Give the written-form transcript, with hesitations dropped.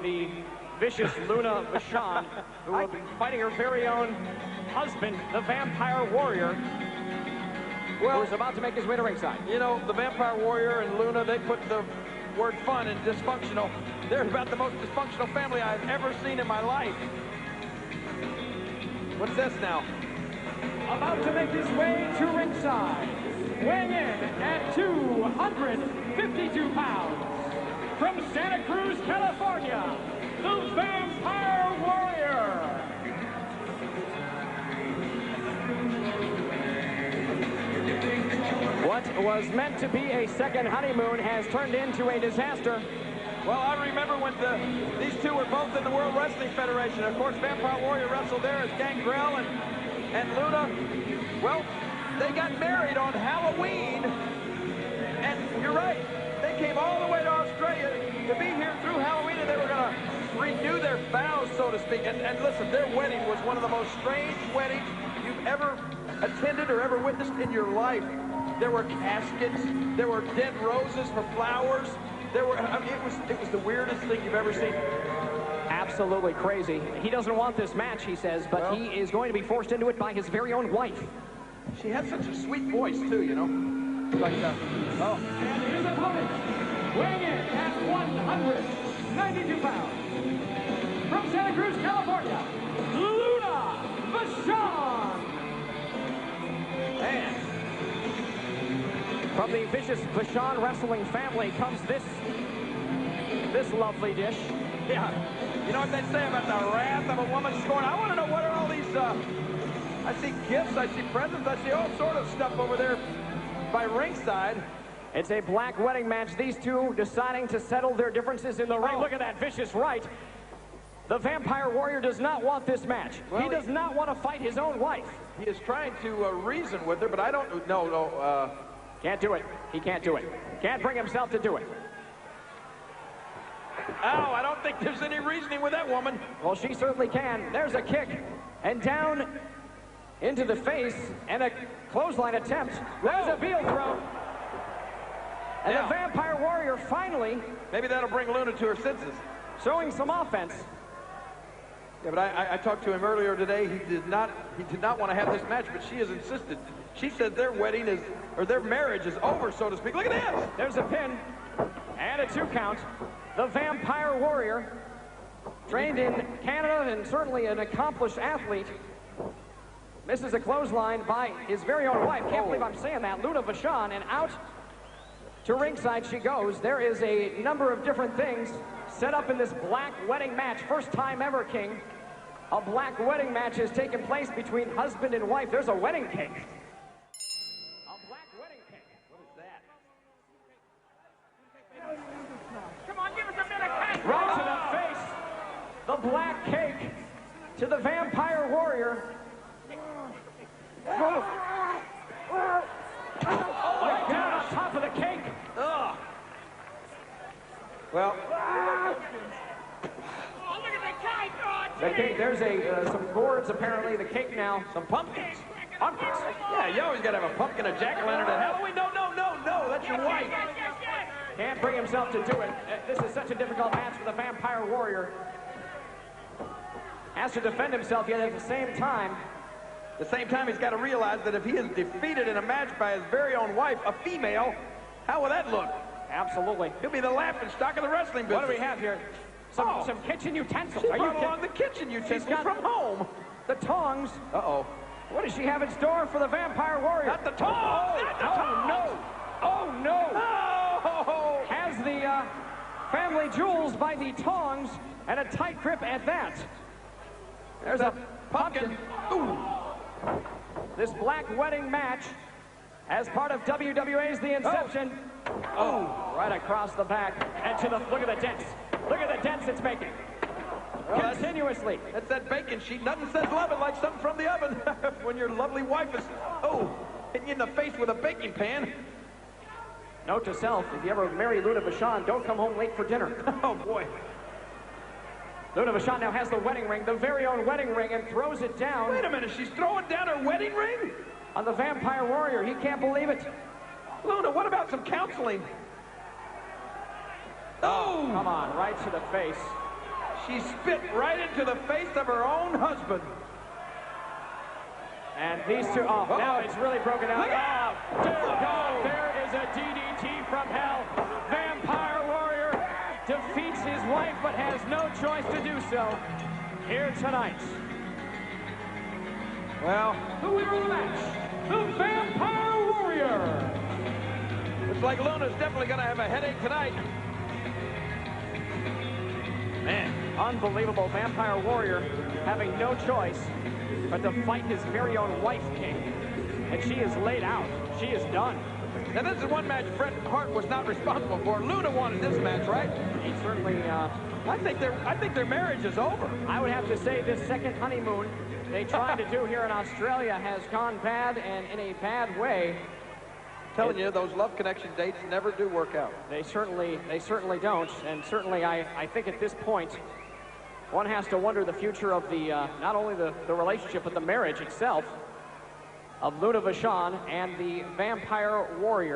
the vicious Luna Vachon, who will be fighting her very own husband, the Vampire Warrior, who is about to make his way to ringside. You know, the Vampire Warrior and Luna, they put the word fun and dysfunctional. They're about the most dysfunctional family I've ever seen in my life. What's this now? About to make his way to ringside, weighing in at 252 pounds, from Santa Cruz, California, the Vampire Warrior. What was meant to be a second honeymoon has turned into a disaster. Well, I remember when these two were both in the World Wrestling Federation. Of course, Vampire Warrior wrestled there as Gangrel and Luna. Well, they got married on Halloween. And you're right, they came all the way to Australia to be here through Halloween, and they were going to renew their vows, so to speak. And listen, their wedding was one of the most strange weddings you've ever attended or ever witnessed in your life. There were caskets, there were dead roses for flowers. There were, I mean, it was the weirdest thing you've ever seen. Absolutely crazy. He doesn't want this match, he says, but well, he is going to be forced into it by his very own wife. She had such a sweet voice, too, you know. Like, oh. And his opponent, weighing in at 192 pounds, from Santa Cruz, California, Luna Vachon. And from the vicious Vachon wrestling family comes this lovely dish. Yeah. You know what they say about the wrath of a woman scorned? I want to know what are all these, I see gifts, I see presents, I see all sort of stuff over there by ringside. It's a black wedding match. These two deciding to settle their differences in the ring. Look at that vicious right. The Vampire Warrior does not want this match. Well, he does not want to fight his own wife. He is trying to reason with her, but I don't, no. Can't do it. He can't do it. Can't bring himself to do it. Oh, I don't think there's any reasoning with that woman. Well, she certainly can. There's a kick. And down into the face, and a clothesline attempt. There's a heel throw. And the Vampire Warrior finally... Maybe that'll bring Luna to her senses. Showing some offense. Yeah, but I talked to him earlier today. He did not want to have this match, but she has insisted. She said their wedding is, or their marriage is over, so to speak. Look at this. There's a pin and a 2 count. The Vampire Warrior, trained in Canada and certainly an accomplished athlete, misses a clothesline by his very own wife. Can't believe I'm saying that. Luna Vachon, and out to ringside she goes. There is a number of different things set up in this black wedding match. First time ever, King. A black wedding match has taken place between husband and wife. There's a wedding cake. A black wedding cake. What is that? Come on, give us a bit of cake. Right to the face. The black cake to the Vampire Warrior. Oh, right down on top of the cake. Ugh. Well. Oh, look at the cake. Oh, the cake, there's some gourds apparently. The cake now. Some pumpkins. Pumpkins? Yeah, you always got to have a pumpkin, a jack-o'-lantern at Halloween. No, that's your wife. Can't bring himself to do it. This is such a difficult match for the Vampire Warrior. Has to defend himself, yet at the same time, he's got to realize that if he is defeated in a match by his very own wife, a female, how will that look? Absolutely. He'll be the laughing stock of the wrestling business. What do we have here? Some kitchen utensils. She brought along the kitchen utensils from home. The tongs. Uh-oh. What does she have in store for the Vampire Warrior? Not the tongs! No! Oh, no! Oh! Has the family jewels by the tongs, and a tight grip at that. There's a pumpkin. Ooh. This black wedding match, as part of WWA's The Inception. Oh, right across the back. And to the, look at the dents. Look at the dents it's making. Well, continuously. That's that bacon sheet. Nothing says love it like something from the oven. When your lovely wife is, hitting you in the face with a baking pan. Note to self, if you ever marry Luna Vachon, don't come home late for dinner. Oh, boy. Luna Vachon now has the wedding ring, the very own wedding ring, and throws it down. Wait a minute, she's throwing down her wedding ring? On the Vampire Warrior. He can't believe it. Luna, what about some counseling? Oh! Come on, right to the face. She spit right into the face of her own husband. And these two, now it's really broken down. Look out! Oh, dear God, there is a DDT from hell. Vampire Warrior defeats his wife, but has no choice to do so here tonight. Well, The winner of the match, the Vampire Warrior. looks like Luna's definitely going to have a headache tonight. Man, unbelievable. Vampire Warrior having no choice but to fight his very own wife, King. And she is laid out. She is done. Now, this is one match Bret Hart was not responsible for. Luna wanted this match, right? He certainly, I think their marriage is over. I would have to say this second honeymoon they tried to do here in Australia has gone bad, and in a bad way. Telling you, those Love Connection dates never do work out. They certainly don't. And certainly, I think at this point, one has to wonder the future of the, not only the relationship, but the marriage itself of Luna Vachon and the Vampire Warrior.